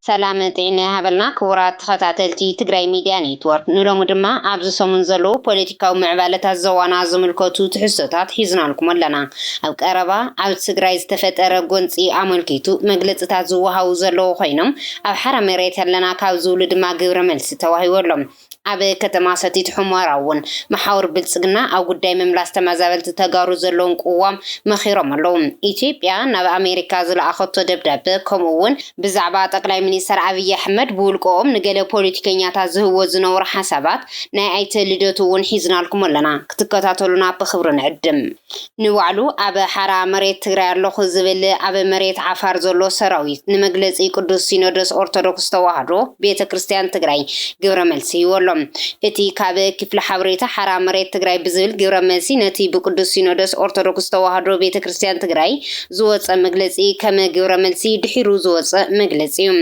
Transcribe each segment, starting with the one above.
ሰላም ሃበልና ክቡራት ተኸታተልቲ ትግራይ ሚድያ ኔትወርክ ንሎሙ ድማ ኣብዚ ሰሙን ዘለዎ ፖለቲካዊ ምዕባለታት ዘዋና ዝምልከቱ ትሕዝቶታት ሒዝናልኩም ኣለና። ኣብ ቀረባ ኣብ ትግራይ ዝተፈጠረ ጎንፂ ኣመልኪቱ መግለጽታት ዝወሃቡ ዘለዉ ኮይኖም ኣብ ሓራ መሬት ኣለና ካብ ዝብሉ ድማ ግብረ መልሲ ተዋሂቦሎም። ኣብ ከተማ ሰቲት ሑመራ እውን መሓውር ብልጽግና ኣብ ጉዳይ ምምላስ ተመዛበልቲ ተጋሩ ዘለውን ቅዋም መኺሮም ኣለዉ። ኢትዮጵያ ናብ ኣሜሪካ ዝለኣኸቶ ደብዳቤ ከምኡ እውን ብዛዕባ ጠቅላይ ሚኒስትር ኣብይ ኣሕመድ ብውልቆኦም ንገለ ፖለቲከኛታት ዝህቦ ዝነበሩ ሓሳባት ናይ ኣይተ ልደቱ እውን ሒዝናልኩም ኣለና። ክትከታተሉና ብክብሪ ንዕድም። ንባዕሉ ኣብ ሓራ መሬት ትግራይ ኣለኹ ዝብል ኣብ መሬት ዓፋር ዘሎ ሰራዊት ንመግለጺ ቅዱስ ሲኖዶስ ኦርቶዶክስ ተዋህዶ ቤተ ክርስቲያን ትግራይ ግብረ መልሲ ይወሎ። እቲ ካብ ክፍለ ሓበሬታ ሓራ መሬት ትግራይ ብዝብል ግብረ መልሲ ነቲ ብቅዱስ ሲኖዶስ ኦርቶዶክስ ተዋህዶ ቤተ ክርስቲያን ትግራይ ዝወፀ መግለጺ ከመ ግብረ መልሲ ድሒሩ ዝወፀ መግለጺ እዩ።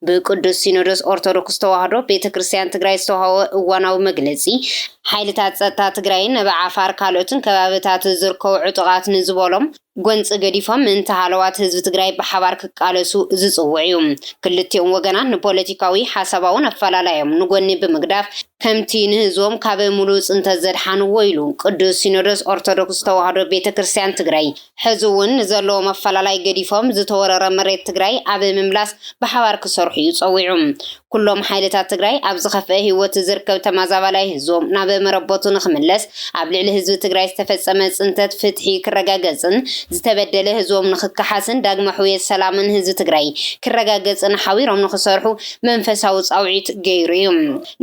ብቅዱስ ሲኖዶስ ኦርቶዶክስ ተዋህዶ ቤተ ክርስቲያን ትግራይ ዝተዋህበ እዋናዊ መግለጺ ሓይልታት ጸጥታ ትግራይ ናብ ዓፋር ካልኦትን ከባቢታት ዝርከቡ ዕጡቃት ንዝበሎም ጎንፂ ገዲፎም ምእንቲ ሃለዋት ህዝቢ ትግራይ ብሓባር ክቃለሱ ዝጽውዕ እዩ። ክልቲኦም ወገናት ንፖለቲካዊ ሓሳባውን ኣፈላላዮም ንጎኒ ብምግዳፍ ከምቲ ንህዝቦም ካብ ሙሉእ ጽንተት ዘድሓንዎ ኢሉ ቅዱስ ሲኖዶስ ኦርቶዶክስ ተዋህዶ ቤተ ክርስቲያን ትግራይ ሕዚ እውን ዘለዎም ኣፈላላይ ገዲፎም ዝተወረረ መሬት ትግራይ ኣብ ምምላስ ብሓባር ክሰርሑ ይጸዊዑ። ኩሎም ሓይልታት ትግራይ ኣብ ዝኸፍአ ህይወት ዝርከብ ተመዛባላይ ህዝቦም ናብ መረበቱ ንኽምለስ ኣብ ልዕሊ ህዝቢ ትግራይ ዝተፈጸመ ጽንተት ፍትሒ ክረጋገጽን ዝተበደለ ህዝቦም ንኽከሓስን ዳግመ ሕውየት ሰላምን ህዝቢ ትግራይ ክረጋገጽን ሓዊሮም ንኽሰርሑ መንፈሳዊ ጻውዒት ገይሩ እዩ።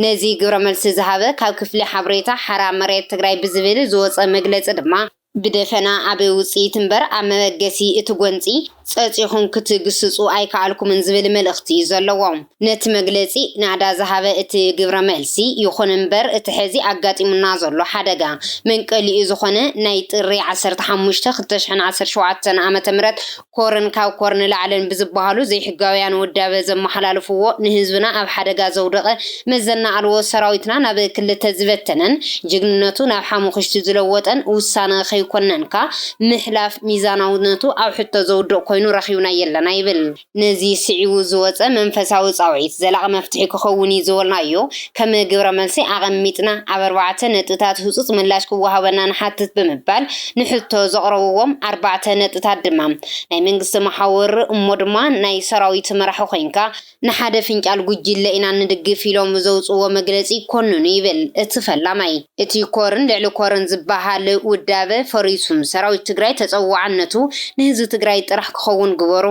ነዚ ግብረ መልሲ ዝሃበ ካብ ክፍሊ ሓበሬታ ሓራ መሬት ትግራይ ብዝብል ዝወፀ መግለጺ ድማ ብደፈና ኣብ ውጽኢት እምበር ኣብ መበገሲ እቲ ጎንፂ ጸጺኹም ክትግስጹ ኣይከኣልኩምን ዝብል መልእኽቲ ዘለዎ። ነቲ መግለጺ ናዳ ዝሃበ እቲ ግብረ መልሲ ይኹን እምበር እቲ ሕዚ ኣጋጢሙና ዘሎ ሓደጋ መንቀሊኡ ዝኾነ ናይ ጥሪ 15 2017 ዓመተ ምህረት ኮርን ካብ ኮርን ላዕለን ብዝበሃሉ ዘይሕጋውያን ወዳበ ዘመሓላልፍዎ ንህዝብና ኣብ ሓደጋ ዘውደቐ መዘናዕልዎ ሰራዊትና ናብ ክልተ ዝበተነን ጅግንነቱ ናብ ሓሙኽሽቲ ዝለወጠን ውሳነ ከይኮነንካ ምሕላፍ ሚዛናውነቱ ኣብ ሕቶ ዘውድቕ ኮይኑ ረኺብና የለና ይብል። ነዚ ስዒቡ ዝወፀ መንፈሳዊ ጻውዒት ዘላቕ መፍትሒ ክኸውን ዝወልናዮ ከም ግብረ መልሲ ኣቐሚጥና ኣብ 4 ነጥብታት ህጹጽ ምላሽ ክወሃበና ንሓትት ብምባል ንሕቶ ዘቕረብዎም 4 ነጥብታት ድማ ናይ መንግስቲ መሓወር እሞ ድማ ናይ ሰራዊት መራሒ ኮይንካ ንሓደ ፍንጫል ጉጅለ ኢና ንድግፍ ኢሎም ዘውፅዎ መግለጺ ኮንኑ ይብል። እቲ ፈላማይ እቲ ኮርን ልዕሊ ኮርን ዝበሃል ውዳበ ፈሪሱም ሰራዊት ትግራይ ተጸዋዕነቱ ንህዝቢ ትግራይ ጥራሕ ክኸውን ግበሩ።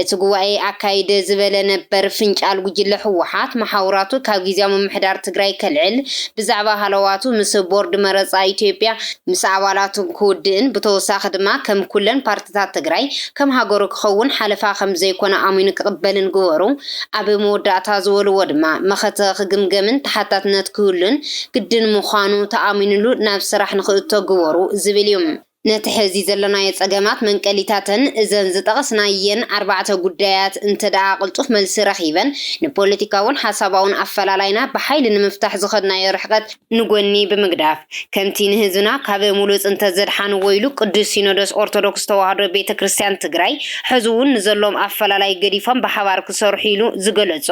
እቲ ጉባኤ ኣካይደ ዝበለ ነበር ፍንጫል ጉጅለ ሕወሓት መሓውራቱ ካብ ጊዜያዊ ምምሕዳር ትግራይ ከልዕል ብዛዕባ ሃለዋቱ ምስ ቦርድ መረፃ ኢትዮጵያ ምስ ኣባላቱ ክውድእን ብተወሳኺ ድማ ከም ኩለን ፓርቲታት ትግራይ ከም ሃገሩ ክኸውን ሓለፋ ከም ዘይኮነ ኣሚኑ ክቕበልን ግበሩ። ኣብ መወዳእታ ዝበልዎ ድማ መኸተ ክግምገምን ተሓታትነት ክህሉን ግድን ምዃኑ ተኣሚኑሉ ናብ ስራሕ ንኽእቶ ግበሩ ዝብል እዩ። ነቲ ሕዚ ዘለናዮ ጸገማት መንቀሊታትን እዘን ዝጠቐስናየን 4 ጉዳያት እንተደኣ ቅልጡፍ መልሲ ረኺበን ንፖለቲካውን ሓሳባውን ኣፈላላይና ብሓይሊ ንምፍታሕ ዝኸድናዮ ርሕቀት ንጎኒ ብምግዳፍ ከምቲ ንህዝብና ካብ ሙሉእ ጽንተት ዘድሓንዎ ኢሉ ቅዱስ ሲኖዶስ ኦርቶዶክስ ተዋህዶ ቤተ ክርስቲያን ትግራይ ሕዚ እውን ንዘሎም ኣፈላላይ ገዲፎም ብሓባር ክሰርሑ ኢሉ ዝገለጾ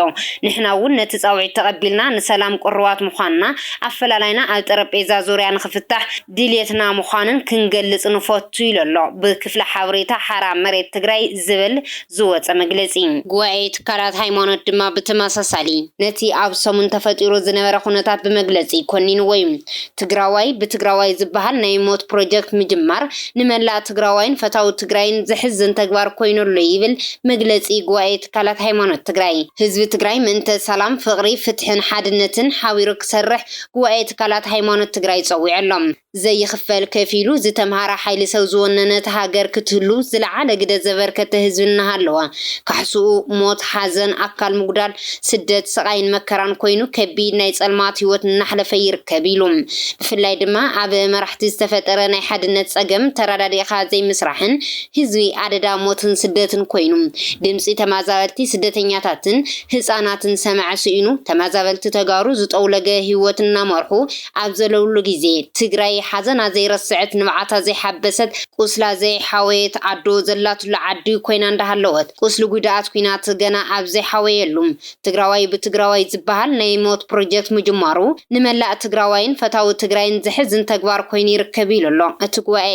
ንሕና እውን ነቲ ጻውዒት ተቐቢልና ንሰላም ቁርባት ምዃንና ኣፈላላይና ኣብ ጠረጴዛ ዙርያ ንኽፍታሕ ድልየትና ምዃንን ክንገልጽ ጽንፈቱ ይለሎ ብክፍለ ሓበሬታ ሓራ መሬት ትግራይ ዝብል ዝወፀ መግለጺ። ጉባኤ ትካላት ሃይማኖት ድማ ብተመሳሳሊ ነቲ ኣብ ሰሙን ተፈጢሩ ዝነበረ ኩነታት ብመግለጺ ኮኒንዎ እዩ። ትግራዋይ ብትግራዋይ ዝበሃል ናይ ሞት ፕሮጀክት ምጅማር ንመላእ ትግራዋይን ፈታዊ ትግራይን ዝሕዝን ተግባር ኮይኑሎ ይብል መግለጺ ጉባኤ ትካላት ሃይማኖት ትግራይ። ህዝቢ ትግራይ ምእንተ ሰላም፣ ፍቕሪ፣ ፍትሕን ሓድነትን ሓቢሩ ክሰርሕ ጉባኤ ትካላት ሃይማኖት ትግራይ ጸዊዐሎም። ዘይኽፈል ከፊሉ ዝተምሃራ ሓይሊ ሰብ ዝወነነት ሃገር ክትህሉ ዝለዓለ ግደ ዘበርከተ ህዝብና ሃለዋ ካሕስኡ ሞት፣ ሓዘን፣ ኣካል ምጉዳል፣ ስደት፣ ስቃይን መከራን ኮይኑ ከቢድ ናይ ጸልማት ህይወት እናሕለፈ ይርከብ ኢሉ። ብፍላይ ድማ ኣብ መራሕቲ ዝተፈጠረ ናይ ሓድነት ጸገም ተራዳዲኻ ዘይምስራሕን ህዝቢ ኣደዳ ሞትን ስደትን ኮይኑ ድምፂ ተመዛበልቲ ስደተኛታትን ህፃናትን ሰማዕ ስኢኑ ተመዛበልቲ ተጋሩ ዝጠውለገ ህይወት እናመርሑ ኣብ ዘለውሉ ግዜ ትግራይ ሓዘና ዘይረስዕት ንባዓታ ዘይሓበሰት ቁስላ ዘይሓወየት አዶ ዘላትሉ ዓዲ ኮይና እንዳሃለወት ቁስሊ ጉዳኣት ኩናት ገና ኣብ ዘይሓወየሉ ትግራዋይ ብትግራዋይ ዝበሃል ናይ ሞት ፕሮጀክት ምጅማሩ ንመላእ ትግራዋይን ፈታዊ ትግራይን ዝሕዝን ተግባር ኮይኑ ይርከብ ኢሉሎ እቲ ጉባኤ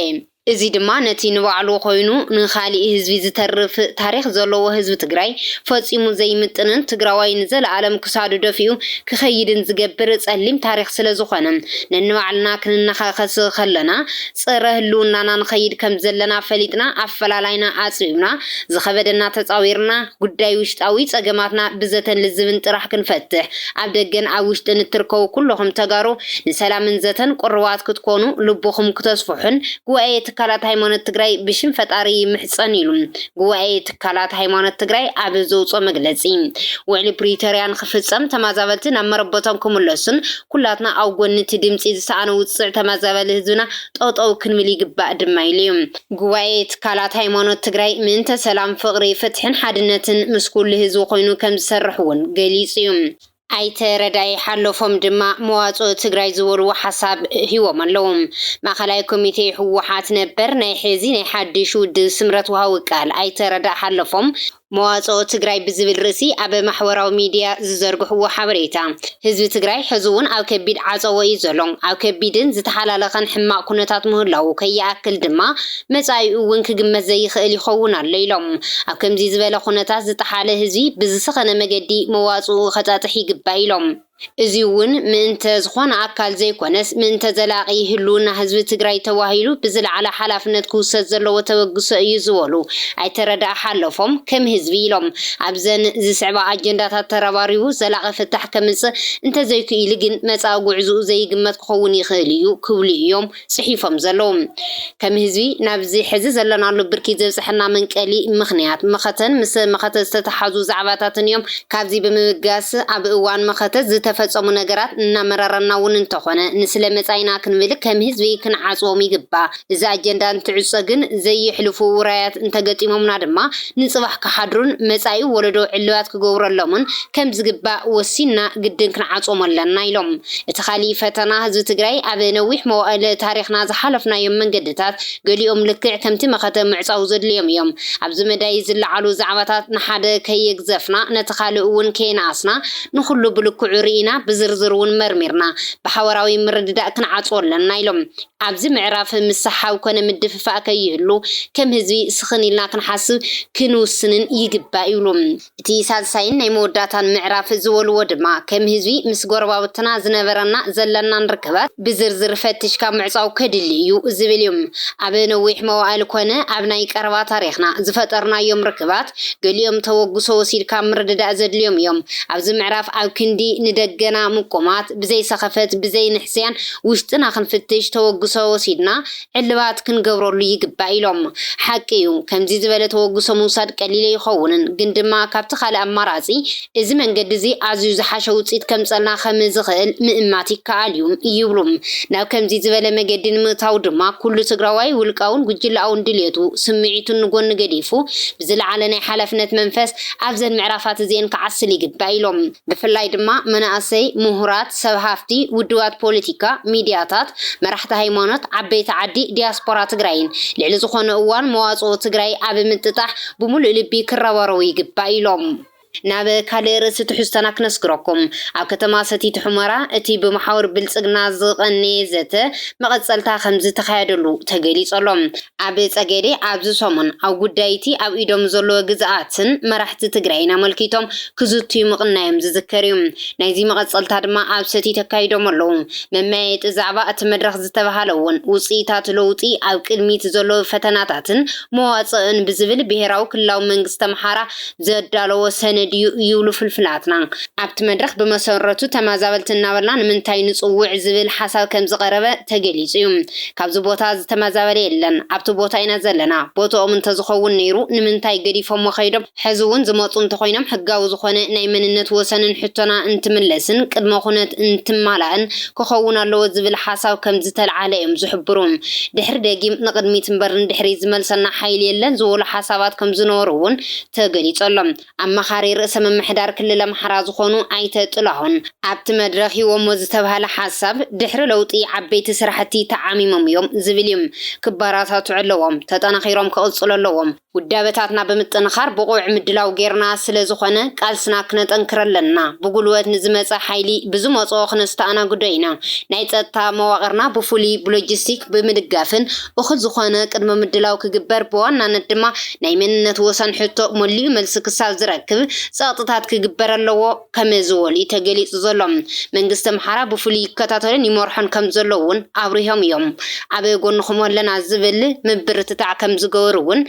እዚ ድማ ነቲ ንባዕሉ ኮይኑ ንኻሊእ ህዝቢ ዝተርፍ ታሪኽ ዘለዎ ህዝቢ ትግራይ ፈጺሙ ዘይምጥንን ትግራዋይ ንዘለዓለም ክሳዱ ደፊኡ ክኸይድን ዝገብር ጸሊም ታሪኽ ስለ ዝኾነ ነንባዕልና ክንነኻኸስ ከለና ፀረ ህልውናና ንኸይድ ከም ዘለና ፈሊጥና ኣፈላላይና ኣጽቢብና ዝኸበደና ተጻዊርና ጉዳይ ውሽጣዊ ጸገማትና ብዘተን ልዝብን ጥራሕ ክንፈትሕ ኣብ ደገን ኣብ ውሽጥን እትርከቡ ኩልኹም ተጋሩ ንሰላምን ዘተን ቁርባት ክትኮኑ ልብኹም ክተስፍሑን ጉባኤ ትካላት ሃይማኖት ትግራይ ብሽም ፈጣሪ ምሕፀን ኢሉ ጉባኤ ትካላት ሃይማኖት ትግራይ ኣብ ዘውፅኦ መግለጺ ውዕሊ ፕሪቶሪያን ክፍጸም ተማዛበልቲ ናብ መረበቶም ክምለሱን ኩላትና ኣብ ጎኒ እቲ ድምፂ ዝሰኣነ ውፅዕ ተማዛበሊ ህዝብና ጠጠው ክንብል ይግባእ ድማ ኢሉ ጉባኤ ትካላት ሃይማኖት ትግራይ ምእንተ ሰላም ፍቕሪ ፍትሕን ሓድነትን ምስ ኩሉ ህዝቢ ኮይኑ ከም ዝሰርሕ እውን ገሊጹ እዩ ኣይተረዳይ ሓለፎም ድማ መዋጽኦ ትግራይ ዝበልዎ ሓሳብ ሂቦም ኣለዉ ማእኸላይ ኮሚቴ ህወሓት ነበር ናይ ሕዚ ናይ ሓድሽ ውድብ ስምረት ወሃዊ ቃል ኣይተረዳይ ሓለፎም መዋጽኦ ትግራይ ብዝብል ርእሲ ኣብ ማሕበራዊ ሚድያ ዝዘርግሕዎ ሓበሬታ ህዝቢ ትግራይ ሕዙውን ኣብ ከቢድ ዓፀዎ እዩ ዘሎ ኣብ ከቢድን ዝተሓላለኸን ሕማቅ ኩነታት ምህላው ከይኣክል ድማ መጻኢኡ እውን ክግመት ዘይኽእል ይኸውን ኣሎ ኢሎም ኣብ ከምዚ ዝበለ ኩነታት ዝተሓለ ህዝቢ ብዝሰኸነ መገዲ መዋጽኡ ከጻጽሕ ይግባእ ኢሎም እዚ እውን ምእንተ ዝኾነ ኣካል ዘይኮነስ ምእንተ ዘላቒ ህልውና ህዝቢ ትግራይ ተዋሂሉ ብዝለዓለ ሓላፍነት ክውሰድ ዘለዎ ተበግሶ እዩ ዝበሉ ኣይተረዳእ ሓለፎም ከም ህዝቢ ኢሎም ኣብዘን ዝስዕባ ኣጀንዳታት ተረባሪቡ ዘላቒ ፍታሕ ከምፅእ እንተዘይክኢሉ ግን መጻኢ ጉዕዝኡ ዘይግመት ክኸውን ይኽእል እዩ ክብሉ እዮም ጽሒፎም ዘለዉ ከም ህዝቢ ናብዚ ሕዚ ዘለናሉ ብርኪ ዘብፅሐና መንቀሊ ምኽንያት መኸተን ምስ መኸተ ዝተተሓዙ ዛዕባታትን እዮም ካብዚ ብምብጋስ ኣብ እዋን መኸተ ተፈጸሙ ነገራት እናመራረና እውን እንተኾነ ንስለ መጻኢና ክንብል ከም ህዝቢ ክንዓጽዎም ይግባእ እዚ ኣጀንዳ እንትዕጾ ግን ዘይሕልፉ ውራያት እንተገጢሞምና ድማ ንጽባሕ ክሓድሩን መጻኢ ወለዶ ዕልባት ክገብረሎምን ከም ዝግባእ ወሲና ግድን ክንዓጽዎም ኣለና ኢሎም እቲ ካሊእ ፈተና ህዝቢ ትግራይ ኣብ ነዊሕ መዋእለ ታሪኽና ዝሓለፍናዮም መንገድታት ገሊኦም ልክዕ ከምቲ መኸተ ምዕጻው ዘድልዮም እዮም ኣብዚ መዳይ ዝለዓሉ ዛዕባታት ንሓደ ከየግዘፍና ነቲ ካልእ እውን ከይነኣስና ንኹሉ ብልክዑ ርኢና ብዝርዝር እውን መርሚርና ብሓበራዊ ምርድዳእ ክንዓጽዎ ኣለና ኢሎም ኣብዚ ምዕራፍ ምሳሓብ ኮነ ምድፍፋእ ከይህሉ ከም ህዝቢ ስኽን ኢልና ክንሓስብ ክንውስንን ይግባእ ይብሉ እቲ ሳልሳይን ናይ መወዳእታን ምዕራፍ ዝበልዎ ድማ ከም ህዝቢ ምስ ጎረባብትና ዝነበረና ዘለናን ርክባት ብዝርዝር ፈቲሽካ ምዕጻው ከድሊ እዩ ዝብል እዮም ኣብ ነዊሕ መዋእለ ኮነ ኣብ ናይ ቀረባ ታሪኽና ዝፈጠርናዮም ርክባት ገሊኦም ተወግሶ ወሲድካ ምርድዳእ ዘድልዮም እዮም ኣብዚ ምዕራፍ ኣብ ክንዲ ንደገና ምቆማት ብዘይ ሰኸፈት ብዘይ ንሕስያን ውሽጥና ክንፍትሽ ተወግሶ ወሲድና ዕልባት ክንገብረሉ ይግባእ ኢሎም ሓቂ እዩ ከምዚ ዝበለ ተወግሶ ምውሳድ ቀሊል ይኸውንን ግን ድማ ካብቲ ካልእ ኣማራፂ እዚ መንገዲ እዚ ኣዝዩ ዝሓሸ ውፅኢት ከምፀልና ከም ዝኽእል ምእማት ይከኣል እዩ ይብሉ ናብ ከምዚ ዝበለ መገዲ ንምእታው ድማ ኩሉ ትግራዋይ ውልቃውን ጉጅላውን ድልየቱ ስምዒቱን ንጎኒ ገዲፉ ብዝለዓለ ናይ ሓላፍነት መንፈስ ኣብዘን ምዕራፋት እዚአን ክዓስል ይግባእ ኢሎም ብፍላይ ድማ መናእሰይ ምሁራት ሰብ ሃፍቲ ውድባት ፖለቲካ ሚድያታት መራሕቲ ሃይማኖት ዓበይቲ ዓዲ ዲያስፖራ ትግራይን ልዕሊ ዝኾነ እዋን መዋጽኦ ትግራይ ኣብ ምጥጣሕ ብሙሉእ ልቢ ክረባረቡ ይግባእ ኢሎም ናብ ካልእ ርእሲ ትሕዝቶና ክነስግረኩም ኣብ ከተማ ሰቲት ሑመራ እቲ ብማሕበር ብልጽግና ዝቐነየ ዘተ መቐጸልታ ከም ዝተኻየደሉ ተገሊጸሎም ኣብ ጸገዴ ኣብዚ ሰሙን ኣብ ጉዳይቲ ኣብ ኢዶም ዘለዎ ግዝኣትን መራሕቲ ትግራይን ኣመልኪቶም ክዝትዩ ምቕናዮም ዝዝከር እዩ ናይዚ መቐጸልታ ድማ ኣብ ሰቲት ተካይዶም ኣለዉ መማየጢ ዛዕባ እቲ መድረኽ ዝተባሃለ እውን ውፅኢታት ለውጢ ኣብ ቅድሚት ዘለዎ ፈተናታትን መዋጽእን ብዝብል ብሄራዊ ክልላዊ መንግስቲ ኣምሓራ ዘዳለወ ሰነ ይብሉ ፍልፍላትና ኣብቲ መድረኽ ብመሰረቱ ተማዛበልቲ እናበልና ንምንታይ ንጽውዕ ዝብል ሓሳብ ከም ዝቐረበ ተገሊጹ እዩ ካብዚ ቦታ ዝተማዛበለ የለን ኣብቲ ቦታ ኢና ዘለና ቦታኦም እንተዝኸውን ነይሩ ንምንታይ ገዲፎም ኸይዶም ሕዚ እውን ዝመፁ እንተኾይኖም ሕጋዊ ዝኾነ ናይ መንነት ወሰንን ሕቶና እንትምለስን ቅድመ ኩነት እንትማላእን ክኸውን ኣለዎ ዝብል ሓሳብ ከም ዝተልዓለ እዮም ዝሕብሩ ድሕሪ ደጊም ንቅድሚት እምበርን ድሕሪ ዝመልሰና ሓይል የለን ዝበሉ ሓሳባት ከም ዝነበሩ እውን ተገሊጸሎም ኣማኻሪ ናይ ርእሰ መምሕዳር ክልል ኣምሓራ ዝኾኑ ኣይተ ጥላሁን ኣብቲ መድረኽ ይወሞ ዝተባሃለ ሓሳብ ድሕሪ ለውጢ ዓበይቲ ስራሕቲ ተዓሚሞም እዮም ዝብል እዩ ክባራታቱ ኣለዎም ተጠናኺሮም ክቕፅሉ ኣለዎም ውዳበታትና ብምጥንኻር ብቑዕ ምድላው ጌርና ስለ ዝኾነ ቃልስና ክነጠንክረለና ብጉልበት ንዝመፀ ሓይሊ ብዝመፆ ክነስተኣናግዶ ኢና ናይ ፀጥታ መዋቕርና ብፍሉይ ብሎጂስቲክ ብምድጋፍን እኹል ዝኾነ ቅድመ ምድላው ክግበር ብዋናነት ድማ ናይ መንነት ወሰን ሕቶ መሊኡ መልሲ ክሳብ ዝረክብ ፀጥታት ክግበር ኣለዎ ከመይ ዝበሉ ተገሊፁ ዘሎ መንግስቲ ኣምሓራ ብፍሉይ ይከታተልን ይመርሖን ከም ዘሎ እውን ኣብሪሆም እዮም ኣብ ጎንኹም ኣለና ዝብል ምብርትታዕ ከም ዝገበሩ እውን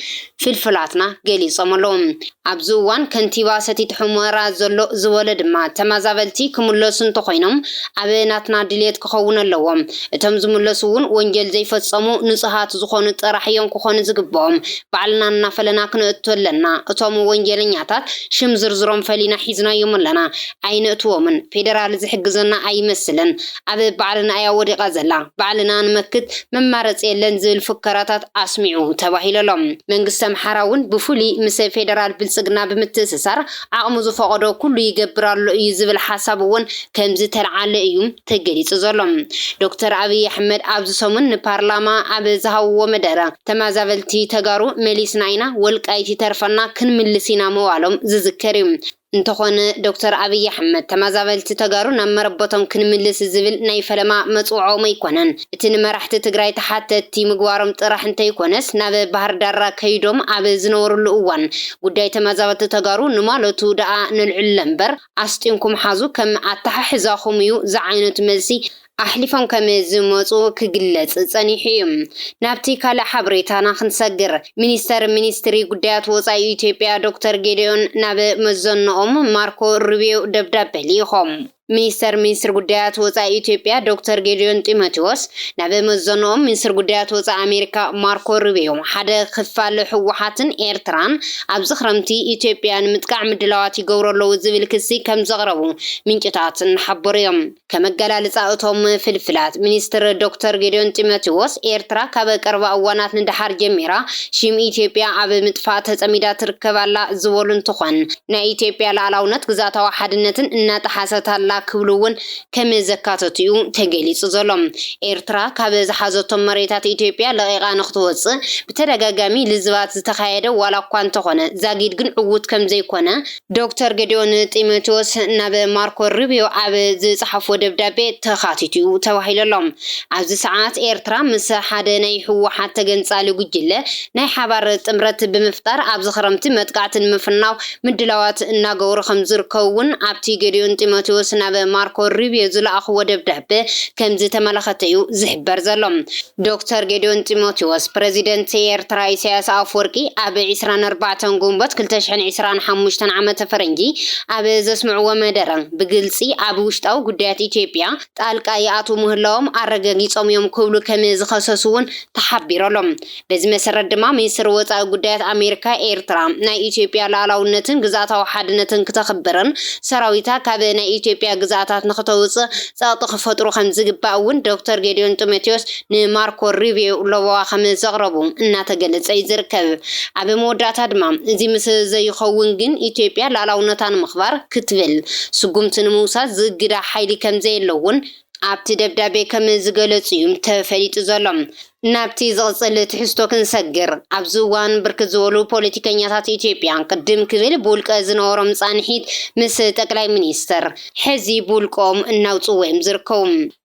ፍልፍላትና ገሊፆም ኣለዎም ኣብዚ እዋን ከንቲባ ሰቲት ሑመራ ዘሎ ዝበለ ድማ ተመዛበልቲ ክምለሱ እንተኮይኖም ኣብ ናትና ድሌት ክኸውን ኣለዎም እቶም ዝምለሱ እውን ወንጀል ዘይፈጸሙ ንጹሃት ዝኾኑ ጥራሕ እዮም ክኾኑ ዝግብኦም ባዕልና እናፈለና ክንእቱ ኣለና እቶም ወንጀለኛታት ሽም ዝርዝሮም ፈሊና ሒዝናዮም ኣለና ኣይነእትዎምን ፌደራል ዝሕግዘና ኣይመስልን ኣብ ባዕልና እያ ወዲቓ ዘላ ባዕልና ንመክት መማረፂ የለን ዝብል ፍከራታት ኣስሚዑ ተባሂሎም መንግስቲ ኣምሓራ እውን ብፍሉይ ምስ ፌደራል ብልጽግና ብምትእስሳር ዓቕሙ ዝፈቐዶ ኩሉ ይገብራሉ እዩ ዝብል ሓሳብ እውን ከምዚ ተልዓለ እዩ ተገሊጹ ዘሎ ዶክተር ኣብይ ኣሕመድ ኣብዚ ሰሙን ንፓርላማ ኣብ ዝሃብዎ መደረ ተመዛበልቲ ተጋሩ መሊስና ኢና ወልቃይቲ ተርፈና ክንምልስ ኢና ምባሎም ዝዝከር እዩ እንተኾነ ዶክተር ኣብይ ኣሕመድ ተመዛበልቲ ተጋሩ ናብ መረበቶም ክንምልስ ዝብል ናይ ፈለማ መፅውዖም ኣይኮነን እቲ ንመራሕቲ ትግራይ ተሓተቲ ምግባሮም ጥራሕ እንተይኮነስ ናብ ባህር ዳር ከይዶም ኣብ ዝነበሩሉ እዋን ጉዳይ ተመዛበልቲ ተጋሩ ንማለቱ ደኣ ንልዕል እምበር ኣስጢንኩም ሓዙ ከም ኣተሓሕዛኹም እዩ ዝዓይነቱ መልሲ ኣሕሊፎም ከመይ ዝመፁ ክግለጽ ጸኒሑ እዩ ናብቲ ካልእ ሓበሬታና ክንሰግር ሚኒስትሪ ጉዳያት ወጻኢ ኢትዮጵያ ዶክተር ጌዲዮን ናብ መዘነኦም ማርኮ ሩቢዮ ደብዳቤ ልኢኾም ሚኒስትር ጉዳያት ወጻኢ ኢትዮጵያ ዶክተር ጌዲዮን ጢሞቴዎስ ናብ መዘነኦም ሚኒስትር ጉዳያት ወጻኢ ኣሜሪካ ማርኮ ሩቢዮ ሓደ ክፋል ህወሓትን ኤርትራን ኣብዚ ክረምቲ ኢትዮጵያ ንምጥቃዕ ምድላዋት ይገብሩ ኣለዉ ዝብል ክሲ ከም ዘቕረቡ ምንጭታት እናሓበሩ እዮም ከመገላልፃ እቶም ፍልፍላት ሚኒስትር ዶክተር ጌዲዮን ጢሞቴዎስ ኤርትራ ካብ ቀረባ እዋናት ንድሓር ጀሚራ ሽም ኢትዮጵያ ኣብ ምጥፋእ ተጸሚዳ ትርከባላ ዝበሉ እንትኾን ናይ ኢትዮጵያ ሉዓላውነት ግዛታዊ ሓድነትን እናጠሓሰታላ ክብሉውን ከመይ ዘካተቱ ተገሊጹ ዘሎ ኤርትራ ካብ ዝሓዘቶም መሬታት ኢትዮጵያ ለቂቓ ንኽትወፅእ ብተደጋጋሚ ልዝባት ዝተኻየደ ዋላ እኳ እንተኾነ ዛጊድ ግን ዕውት ከም ዘይኮነ ዶክተር ጌዲዮን ጢሞቴዎስ ናብ ማርኮ ሩቢዮ ኣብ ዝፅሓፎ ደብዳቤ ተኻቲቱ ተባሂሎም ኣብዚ ሰዓት ኤርትራ ምስ ሓደ ናይ ህወሓት ተገንጻሊ ጉጅለ ናይ ሓባር ጥምረት ብምፍጣር ኣብዚ ክረምቲ መጥቃዕትን ምፍናው ምድላዋት እናገበሩ ከም ዝርከውን ኣብቲ ጌዲዮን ጢሞቴዎስ ናብ ማርኮ ሩቢዮ ዝለኣኽዎ ደብዳቤ ከምዚ ተመላኸተ እዩ ዝሕበር ዘሎ ዶክተር ጌዲዮን ጢሞቴዎስ ፕሬዚደንት ኤርትራ ኢሳያስ ኣፈወርቂ ኣብ 24 ጉንበት 2025 ዓመተ ፈረንጂ ኣብ ዘስምዕዎ መደረ ብግልፂ ኣብ ውሽጣዊ ጉዳያት ኢትዮጵያ ጣልቃ ይኣትዉ ምህላዎም ኣረጋጊፆም እዮም ክብሉ ከመይ ዝኸሰሱውን ተሓቢሮሎም በዚ መሰረት ድማ ሚኒስትር ወጻኢ ጉዳያት ኣሜሪካ ኤርትራ ናይ ኢትዮጵያ ሉዓላውነትን ግዛታዊ ሓድነትን ክተኽብርን ሰራዊታ ካብ ናይ ኢትዮጵያ ግዛታት ንኽተውፅእ ፀቕጢ ክፈጥሩ ከም ዝግባእ እውን ዶክተር ጌዲዮን ጢሞቴዎስ ንማርኮ ሩቢዮ ለዋዋ ከም ዘቕረቡ እናተገለጸ ይዝርከብ ኣብ መወዳእታ ድማ እዚ ምስ ዘይኸውን ግን ኢትዮጵያ ሉዓላውነታ ንምኽባር ክትብል ስጉምቲ ንምውሳድ ዝግዳ ሓይሊ ከም ዘየለውን ኣብቲ ደብዳቤ ከም ዝገለጹ እዩ ተፈሊጡ ዘሎ ናብቲ ዝቕፅል ትሕዝቶ ክንሰግር ኣብዚ እዋን ብርክት ዝበሉ ፖለቲከኛታት ኢትዮጵያ ቅድም ክብል ብውልቀ ዝነበሮም ጻንሒት ምስ ጠቅላይ ሚኒስተር ሕዚ ብውልቆም እናውፅኡ እዮም ዝርከቡ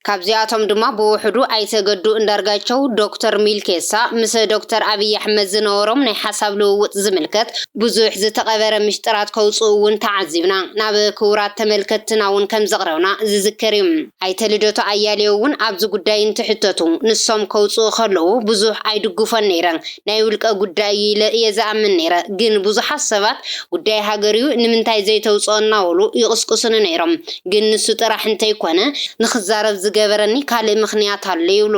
ካብዚኣቶም ድማ ብውሕዱ ኣይተገዱ እንዳርጋቸው ዶክተር ሚልኬሳ ምስ ዶክተር ኣብይ ኣሕመድ ዝነበሮም ናይ ሓሳብ ልውውጥ ዝምልከት ብዙሕ ዝተቐበረ ምሽጥራት ከውፅኡ እውን ተዓዚብና ናብ ክቡራት ተመልከትና እውን ከም ዘቕረብና ዝዝከር እዩ ኣይተልደቱ ኣያሌው እውን ኣብዚ ጉዳይ እንትሕተቱ ንሶም ከውፅኡ ከለዉ ብዙሕ ኣይድግፎን ነይረን ናይ ውልቀ ጉዳይ የዝኣምን ነይረ ግን ብዙሓት ሰባት ጉዳይ ሃገርዩ ንምንታይ ዘይተውፅኦና ወሉ ይቕስቅሱን ነይሮም ግን ንሱ ጥራሕ እንተይኮነ ንኽዛረብ ዝገበረኒ ካልእ ምኽንያት ኣሎ ይብሉ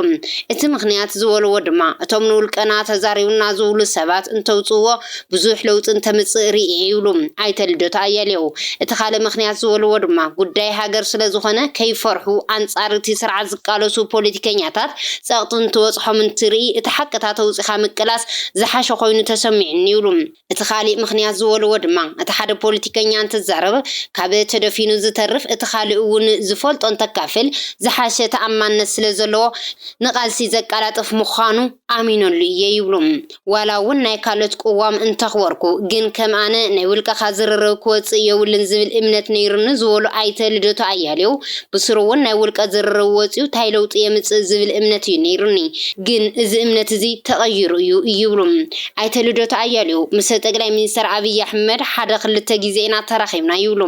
እቲ ምኽንያት ዝበልዎ ድማ እቶም ንውልቀና ተዛሪቡና ዝብሉ ሰባት እንተውፅዎ ብዙሕ ለውጢ እንተምፅእ ርኢየ ይብሉ ኣይተልደቱ ኣያሌው እቲ ካልእ ምኽንያት ዝበልዎ ድማ ጉዳይ ሃገር ስለ ዝኾነ ከይፈርሑ ኣንጻር እቲ ስርዓት ዝቃለሱ ፖለቲከኛታት ፀቕጢ እንትወፅሖም እንትርኢ እቲ ሓቅታት ተውፅኻ ምቅላስ ዝሓሸ ኮይኑ ተሰሚዕኒ ይብሉ እቲ ካልእ ምኽንያት ዝበልዎ ድማ እቲ ሓደ ፖለቲከኛ እንትዛረብ ካብ ተደፊኑ ዝተርፍ እቲ ካልእ እውን ዝፈልጦ እንተካፍል ዝሓሸ ተኣማንነት ስለ ዘለዎ ንቃልሲ ዘቃላጥፍ ምዃኑ ኣሚነሉ እየ ይብሉ ዋላ እውን ናይ ካልኦት ቅዋም እንተኽበርኩ ግን ከም ኣነ ናይ ውልቀኻ ዝርርብ ክወፅእ የብልን ዝብል እምነት ነይሩኒ ዝበሉ ኣይተ ልደቱ ኣያሌው ብስሩ እውን ናይ ውልቀ ዝርርብ ወፅኡ ታይ ለውጢ የምፅእ ዝብል እምነት እዩ ነይሩኒ ግን እዚ እምነት እዚ ተቐይሩ እዩ ይብሉ ኣይተ ልደቱ ኣያሌው ምስ ጠቅላይ ሚኒስትር አብይ አሕመድ ሓደ ክልተ ግዜ ኢና ተራኺብና ይብሉ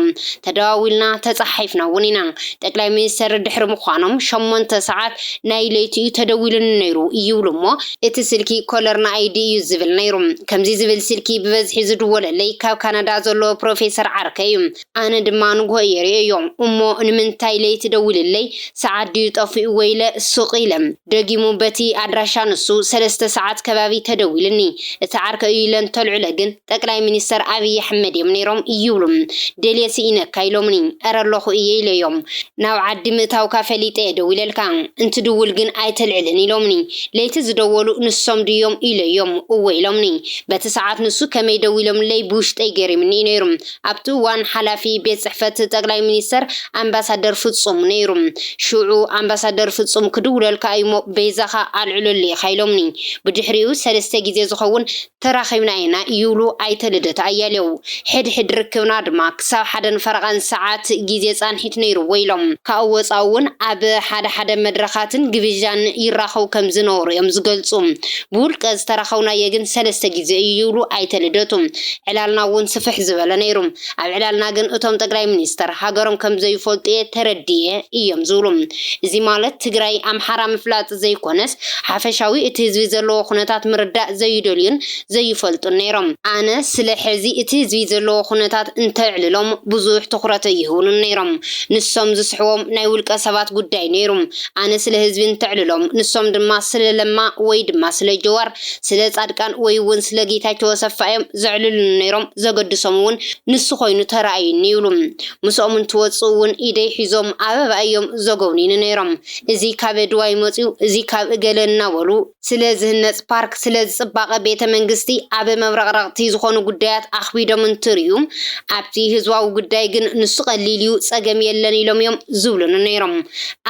ተደዋዊልና ተጻሒፍና እውን ኢና ጠቅላይ ሚኒስትር ድሕሪ ምዃኖም 8 ሰዓት ናይ ለይቲ ተደዊሉን ነይሩ ይብሉ እሞ እቲ ስልኪ ኮለርና አይዲ እዩ ዝብል ነይሩ ከምዚ ዝብል ስልኪ ብበዝሒ ዝድወለለይ ካብ ካናዳ ዘሎ ፕሮፌሰር ዓርከ እዩ ኣነ ድማ ንጎ የርእዮም እሞ ንምንታይ ለይቲ ደውልለይ ሰዓት ድዩ ጠፊኡ ወይለ ሱቕ ኢለም ደጊሙ በቲ ኣድራሻ ንሱ 3 ሰዓት ከባቢ ተደዊልኒ እቲ ዓርከ ኢለን ተልዕለ ግን ጠቅላይ ሚኒስትር አብይ አሕመድ እዮም ነይሮም ይብሉ ደልየሲ ኢነካ ኢሎምኒ ኣረለኹ እየ ኢለዮም ናብ ዓዲ ምእታውካ ፈሊጠ ደውለልካ እንትድውል ግን ኣይተልዕልን ኢሎምኒ ለይቲ ዝደወሉ ንሶም ድዮም ኢለዮም እወ ኢሎምኒ በቲ ሰዓት ንሱ ከመይ ደዊሎምለይ ብውሽጠይ ገሪምኒ ነይሩ ኣብቲ ዋን ሓላፊ ቤት ጽሕፈት ጠቅላይ ሚኒስትር ኣምባሳደር ፍጹም ነይሩ ሽዑ ኣምባሳደር ፍጹም ክድውለልካ እሞ ቤዛኻ ኣልዕለሉ ኢሎምኒ ብድሕሪኡ 3 ግዜ ዝኸውን ተራኺብና ኢና ይብሉ ኣይተ ልደቱ ኣያሌው ሕድሕድ ርክብና ድማ ክሳብ 1 ፈረቓን ሰዓት ግዜ ጻንሒት ነይሩ ወይሎም ካብ ወፃውን ኣብ ሓደ መድረኻትን ግብዣን ይራኸው ከም ዝነበሩ እዮም ዝገልጹ ብውልቀ ዝተራኸውና የግን 3 ግዜ ይብሉ ኣይተ ልደቱ ዕላልና እውን ስፍሕ ዝበለ ነይሩ ኣብ ዕላልና ግን እቶም ጠቅላይ ሚኒስትር ሃገሮም ከም ዘይፈልጡ ተረድየ እዮም ዝብሉ እዚ ማለት ትግራይ ኣምሓራ ምፍላጥ ዘይኮነስ ሓፈሻዊ እቲ ህዝቢ ዘለዎ ኩነታት ምርዳእ ዘይደልዩን ዘይፈልጡን ነይሮም ኣነ ስለ ሕዚ እቲ ህዝቢ ዘለዎ ኩነታት እንተዕልሎም ብዙሕ ትኹረት ይህቡን ነይሮም ንሶም ዝስሕቦም ናይ ውልቀ ሰባት ጉዳይ ነይሩ ኣነ ስለ ህዝቢ እንተዕልሎም ንሶም ድማ ስለ ለማ ወይ ድማ ስለ ጀዋር ስለ ጻድቃን ወይ እውን ስለ ጌታቸው ወሰፋዮም ዘዕልሉ ነይሮም ዘገድሶም እውን ንሱ ኮይኑ ተራእዩኒ ይብሉ ምስኦም እንትወፁ እውን ኢደይ ሒዞም ኣበባ እዮም ዘጎብኒን ነይሮም እዚ ካብ ድዋይ መፂው እዚ ካብ እገለ እናበሉ ስለ ዝህነፅ ፓርክ ስለ ዝጽባቐ ቤተ መንግስቲ ኣብ መብረቕረቕቲ ዝኾኑ ጉዳያት ኣኽቢዶም እንትርዩ ኣብቲ ህዝባዊ ጉዳይ ግን ንሱ ቀሊልዩ ጸገም የለን ኢሎም እዮም ዝብሉን ነይሮም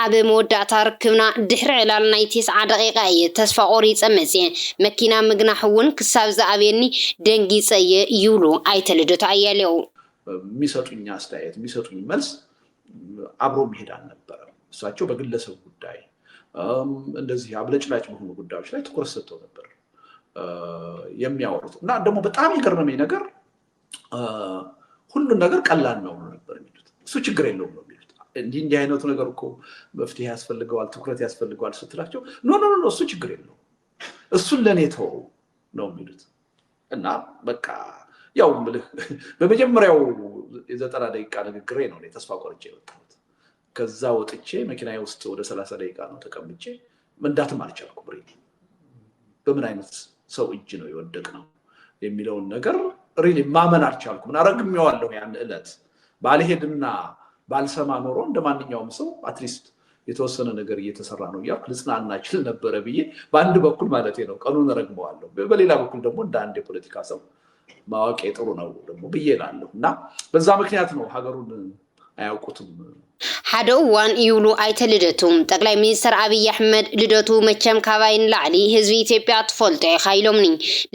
ኣብ መወዳእታ ርክብና ድሕሪ ዕላል ናይ 9 ደቂቃ እየ ተስፋ ቆሪፀ መፅየ መኪና ምግናሕ እውን ክሳብ ዝኣብየኒ ደንጊፀየ ይብሉ ኣይተ ልደቱ ኣያሌው የሚሰጡኝ አስተያየት የሚሰጡኝ መልስ አብሮ መሄድ አልነበረም እሳቸው በግለሰብ ጉዳይ እንደዚህ አብለጭላጭ በሆኑ ጉዳዮች ላይ ትኩረት ሰጥተው ነበር የሚያወሩት እና ደግሞ በጣም የገረመኝ ነገር ሁሉ ነገር ቀላል ነው ነበር የሚሉት እሱ ችግር የለውም ነው የሚሉት እንዲህ አይነቱ ነገር እኮ መፍትሄ ያስፈልገዋል ትኩረት ያስፈልገዋል ስትላቸው ኖ እሱ ችግር የለውም እሱን ለኔ ተው ነው የሚሉት እና በቃ ያው ምልህ በመጀመሪያው የ90 ደቂቃ ንግግሬ ነው ተስፋ ቆርጬ የወጣሁት ከዛ ወጥቼ መኪናዬ ውስጥ ወደ 30 ደቂቃ ነው ተቀምጬ መንዳትም አልቻልኩም ሪሊ በምን አይነት ሰው እጅ ነው የወደቅነው የሚለውን ነገር ሪሊ ማመን አልቻልኩም እና ረግሜዋለሁ ያን ዕለት ባልሄድና ባልሰማ ኖሮ እንደማንኛውም ሰው አትሊስት የተወሰነ ነገር እየተሰራ ነው ያልኩ ልጽናና ይችል ነበር ብዬ በአንድ በኩል ማለት ነው ቀኑን ረግመዋለሁ በሌላ በኩል ደግሞ እንደ አንድ የፖለቲካ ሰው ማወቅ ጥሩ ነው ደግሞ ብዬላለሁ እና በዛ ምክንያት ነው ሀገሩን አያውቁትም ሓደ እዋን ይብሉ ኣይተ ልደቱ ጠቅላይ ሚኒስትር አብይ አሕመድ ልደቱ መቸም ካባይን ላዕሊ ህዝቢ ኢትዮጵያ ትፈልጦ ኢኻ ኢሎምኒ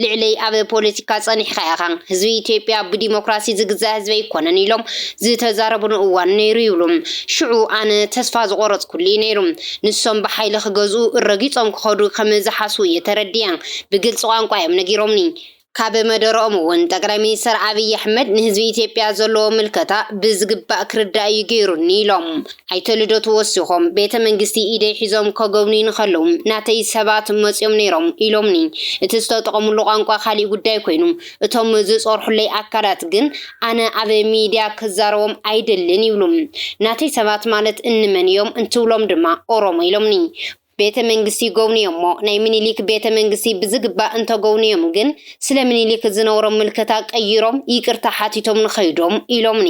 ልዕለይ ኣብ ፖለቲካ ጸኒሕካ ኢኻ ህዝቢ ኢትዮጵያ ብዲሞክራሲ ዝግዛእ ህዝቢ ይኮነን ኢሎም ዝተዛረቡን እዋን ነይሩ ይብሉ ሽዑ ኣነ ተስፋ ዝቆረጽኩሉ ነይሩ ንሶም ብሓይሊ ክገዙ ረጊጾም ክኸዱ ከም ዝሓስቡ የተረድያ ብግልጽ ቋንቋ እዮም ነጊሮምኒ ካብ መደረኦም እውን ጠቅላይ ሚኒስትር አብይ አሕመድ ንህዝቢ ኢትዮጵያ ዘለዎ ምልከታ ብዝግባእ ክርዳእ ይገይሩኒ ኢሎም ኣይተ ልደቱ ወሲኾም ቤተ መንግስቲ ኢደይ ሒዞም ከጎብኒ ንኸለው ናተይ ሰባት መፅኦም ነይሮም ኢሎምኒ እቲ ዝተጠቐሙሉ ቋንቋ ካልእ ጉዳይ ኮይኑ እቶም ዝፀርሑለይ ኣካላት ግን ኣነ ኣብ ሚድያ ክዛረቦም ኣይደልን ይብሉ ናተይ ሰባት ማለት እንመን እዮም እንትብሎም ድማ ኦሮሞ ኢሎምኒ ቤተ መንግስቲ ጎብኒዮሞ ናይ ምኒልክ ቤተ መንግስቲ ብዝግባእ እንተጎብኒዮም ግን ስለ ምኒልክ ዝነበሮም ምልከታ ቀይሮም ይቅርታ ሓቲቶም ንኸይዶም ኢሎምኒ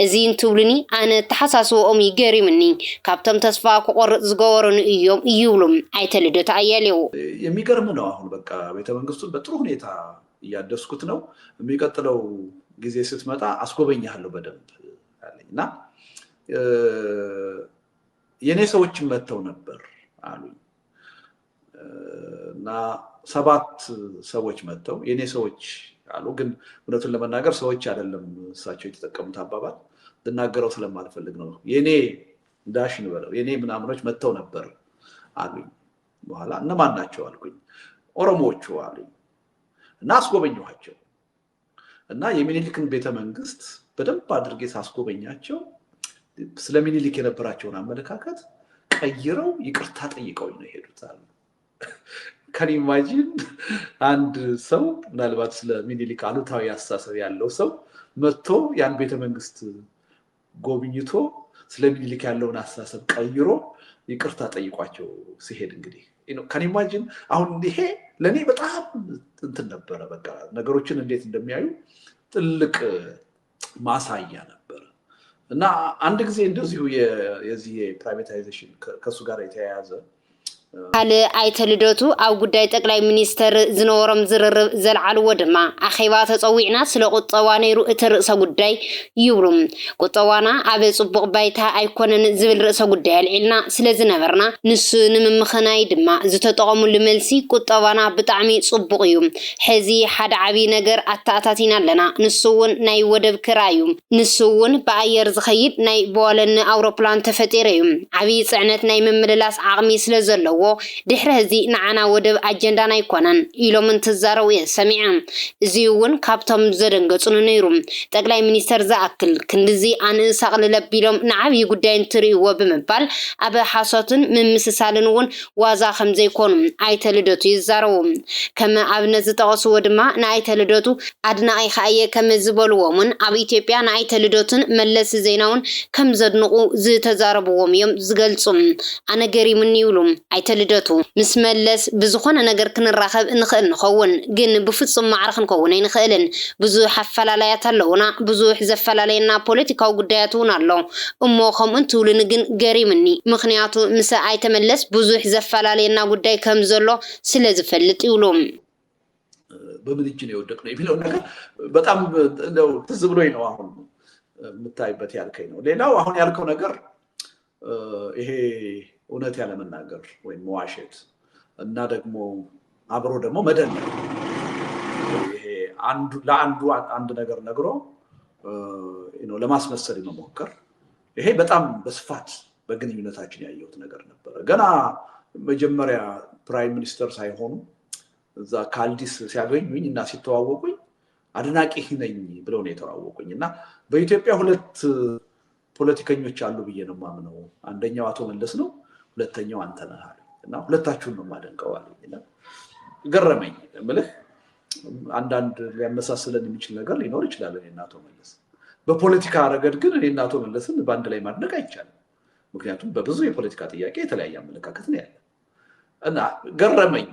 እዚ እንትብሉኒ ኣነ ተሓሳስቦኦም ይገሪምኒ ካብቶም ተስፋ ክቆርጥ ዝገበሩን እዮም ይብሉም አይተ ልደቱ አያሌው። የሚገርም ነው። አሁን በቃ ቤተ መንግስቱን በጥሩ ሁኔታ እያደስኩት ነው። የሚቀጥለው ጊዜ ስትመጣ አስጎበኛለሁ በደንብ አለኝና የኔ ሰዎች መተው ነበር አሉኝ እና 7 ሰዎች መተው የኔ ሰዎች አሉ። ግን እውነቱን ለመናገር ሰዎች አይደለም እሳቸው የተጠቀሙት አባባል ልናገረው ስለማልፈልግ ነው። የኔ ዳሽን በለው የኔ ምናምኖች መተው ነበር አሉኝ። በኋላ እነማን ናቸው አልኩኝ። ኦሮሞዎቹ አሉኝ እና አስጎበኘኋቸው እና የሚኒሊክን ቤተ መንግስት በደንብ አድርጌ ሳስጎበኛቸው ስለ ሚኒሊክ የነበራቸውን አመለካከት ቀይረው ይቅርታ ጠይቀውኝ ነው የሄዱት አሉ። ካን ኢማጂን አንድ ሰው ምናልባት ስለ ሚኒሊክ አሉታዊ አስተሳሰብ ያለው ሰው መጥቶ ያን ቤተ መንግስት ጎብኝቶ ስለ ሚኒሊክ ያለውን አስተሳሰብ ቀይሮ ይቅርታ ጠይቋቸው ሲሄድ እንግዲህ ካን ኢማጂን አሁን ይሄ ለኔ በጣም እንትን ነበረ። በቃ ነገሮችን እንዴት እንደሚያዩ ትልቅ ማሳያ ነበር። እና አንድ ጊዜ እንደዚሁ የዚህ ፕራይቬታይዜሽን ከሱ ጋር የተያያዘ ካለ አይተ ልደቱ ኣብ ጉዳይ ጠቅላይ ሚኒስተር ዝነበሮም ዝርርብ ዘልዓልዎ ድማ ኣኼባ ተፀዊዕና ስለ ቁጠባ ነይሩ እቲ ርእሰ ጉዳይ ይብሉም። ቁጠባና ኣብ ፅቡቅ ባይታ ኣይኮነን ዝብል ርእሰ ጉዳይ ኣልዒልና ስለ ዝነበርና ንሱ ንምምኽናይ ድማ ዝተጠቐሙሉ መልሲ ቁጠባና ብጣዕሚ ፅቡቅ እዩ፣ ሕዚ ሓደ ዓብይ ነገር ኣተኣታቲና ኣለና፣ ንሱ እውን ናይ ወደብ ክራይ እዩ፣ ንሱ እውን ብኣየር ዝኸይድ ናይ ቦለኒ ኣውሮፕላን ተፈጢሩ እዩ፣ ዓብይ ፅዕነት ናይ ምምልላስ ዓቕሚ ስለ ዘለዎ ድሕሪ እዚ ንዓና ወደብ ኣጀንዳና ኣይኮነን ኢሎም እንትዛረቡ ሰሚዐ። እዚ እውን ካብቶም ዘደንገጹን ነይሩ። ጠቅላይ ሚኒስተር ዝኣክል ክንድዚ ኣንእሳቅ ልለቢሎም ንዓብይ ጉዳይ እንትርእይዎ ብምባል ኣብ ሓሶትን ምምስሳልን እውን ዋዛ ከም ዘይኮኑ ኣይተ ልደቱ ይዛረቡ። ከም ኣብነት ዝጠቐስዎ ድማ ንኣይተ ልደቱ ኣድናቂ ከየ ከም ዝበልዎምን ኣብ ኢትዮጵያ ንኣይተ ልደቱን መለስ ዜናውን ከም ዘድንቁ ዝተዛረብዎም እዮም ዝገልጹ። ኣነ ገሪሙኒ ይብሉ ኣይተ ልደቱ ምስ መለስ ብዝኾነ ነገር ክንራኸብ ንኽእል ንኸውን፣ ግን ብፍጹም ማዕረ ክንከውን ኣይንኽእልን። ብዙሕ ኣፈላላያት ኣለውና፣ ብዙሕ ዘፈላለየና ፖለቲካዊ ጉዳያት እውን ኣሎ እሞ ከምኡ እንትብሉኒ ግን ገሪምኒ። ምክንያቱ ምስ ኣይተመለስ ብዙሕ ዘፈላለየና ጉዳይ ከም ዘሎ ስለ ዝፈልጥ ይብሉ። በምን እጅ ነው የወደቅነው የሚለው ነገር በጣም ትዝ ብሎኝ ነው አሁን የምታይበት ያልከኝ ነው። ሌላው አሁን ያልከው ነገር ይሄ እውነት ያለ መናገር ወይም መዋሸት እና ደግሞ አብሮ ደግሞ መደነቅ፣ ይሄ ለአንዱ አንድ ነገር ነግሮ ለማስመሰል መሞከር፣ ይሄ በጣም በስፋት በግንኙነታችን ያየሁት ነገር ነበር። ገና መጀመሪያ ፕራይም ሚኒስተር ሳይሆኑ እዛ ካልዲስ ሲያገኙኝ እና ሲተዋወቁኝ አድናቂ ነኝ ብለው ነው የተዋወቁኝ። እና በኢትዮጵያ 2 ፖለቲከኞች አሉ ብዬ ነው የማምነው። አንደኛው አቶ መለስ ነው፣ ሁለተኛው አንተ ነህ አሉኝ። እና ሁለታችሁን ነው የማደንቀው አሉኝ። ገረመኝ። እምልህ አንዳንድ ሊያመሳስለን የሚችል ነገር ሊኖር ይችላል እኔና አቶ መለስ። በፖለቲካ ረገድ ግን እኔና አቶ መለስን በአንድ ላይ ማድነቅ አይቻልም። ምክንያቱም በብዙ የፖለቲካ ጥያቄ የተለያየ አመለካከት ነው ያለ እና ገረመኝ።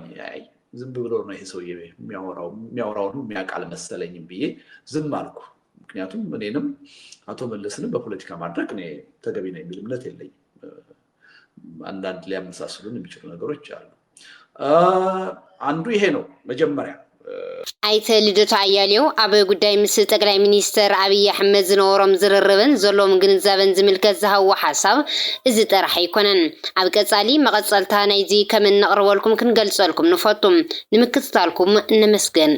ዝም ብሎ ነው ይሄ ሰው የሚያወራውን የሚያውቃል መሰለኝም ብዬ ዝም አልኩ። ምክንያቱም እኔንም አቶ መለስንም በፖለቲካ ማድረግ እኔ ተገቢ ነው የሚል እምነት የለኝም። አንዳንድ ሊያመሳስሉን የሚችሉ ነገሮች አሉ። አንዱ ይሄ ነው መጀመሪያ። ኣይተ ልደቱ አያሌው ኣብ ጉዳይ ምስ ጠቅላይ ሚኒስተር ኣብይ ኣሕመድ ዝነበሮም ዝርርብን ዘሎም ግንዛበን ዝምልከት ዝሃብዎ ሓሳብ እዚ ጥራሕ ኣይኮነን። ኣብ ቀጻሊ መቐፀልታ ናይዚ ከም እንቕርበልኩም ክንገልፀልኩም ንፈቱም። ንምክትታልኩም እንመስገን።